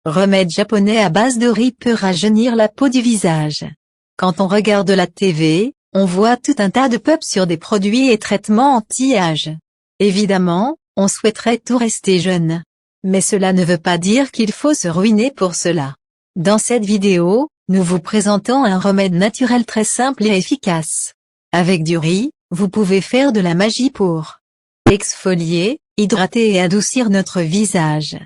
Remède japonais à base de riz peut rajeunir la peau du visage. Quand on regarde la TV, on voit tout un tas de pubs sur des produits et traitements anti-âge. Évidemment, on souhaiterait tout rester jeune. Mais cela ne veut pas dire qu'il faut se ruiner pour cela. Dans cette vidéo, nous vous présentons un remède naturel très simple et efficace. Avec du riz, vous pouvez faire de la magie pour exfolier, hydrater et adoucir notre visage.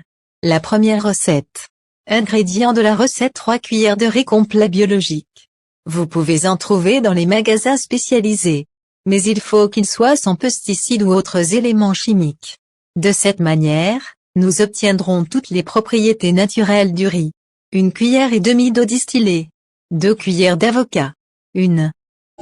La première recette. Ingrédients de la recette: 3 cuillères de riz complet biologique. Vous pouvez en trouver dans les magasins spécialisés. Mais il faut qu'il soit sans pesticides ou autres éléments chimiques. De cette manière, nous obtiendrons toutes les propriétés naturelles du riz. 1 cuillère et demie d'eau distillée. 2 cuillères d'avocat. 1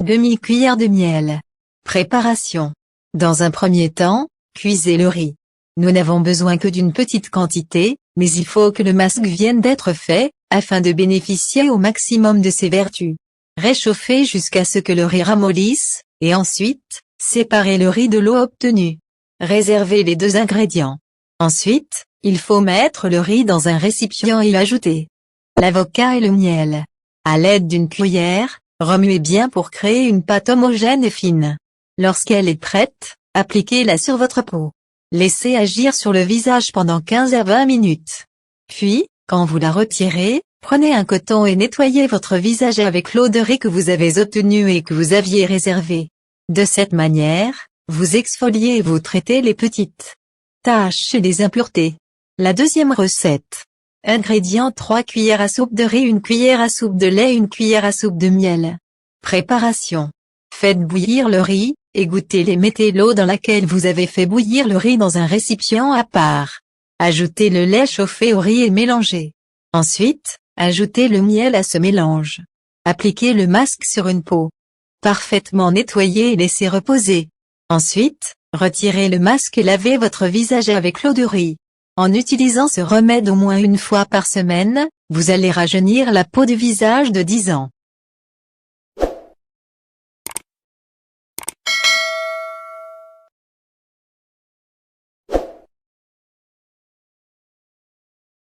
demi-cuillère de miel. Préparation. Dans un premier temps, cuisez le riz. Nous n'avons besoin que d'une petite quantité, mais il faut que le masque vienne d'être fait, afin de bénéficier au maximum de ses vertus. Réchauffez jusqu'à ce que le riz ramollisse, et ensuite, séparez le riz de l'eau obtenue. Réservez les 2 ingrédients. Ensuite, il faut mettre le riz dans un récipient et ajouter l'avocat et le miel. À l'aide d'une cuillère, remuez bien pour créer une pâte homogène et fine. Lorsqu'elle est prête, appliquez-la sur votre peau. Laissez agir sur le visage pendant 15 à 20 minutes. Puis, quand vous la retirez, prenez un coton et nettoyez votre visage avec l'eau de riz que vous avez obtenue et que vous aviez réservée. De cette manière, vous exfoliez et vous traitez les petites taches et les impuretés. La deuxième recette. Ingrédients: 3 cuillères à soupe de riz, 1 cuillère à soupe de lait, 1 cuillère à soupe de miel. Préparation. Faites bouillir le riz, égouttez-les, mettez l'eau dans laquelle vous avez fait bouillir le riz dans un récipient à part. Ajoutez le lait chauffé au riz et mélangez. Ensuite, ajoutez le miel à ce mélange. Appliquez le masque sur une peau parfaitement nettoyée et laissez reposer. Ensuite, retirez le masque et lavez votre visage avec l'eau de riz. En utilisant ce remède au moins 1 fois par semaine, vous allez rajeunir la peau du visage de 10 ans.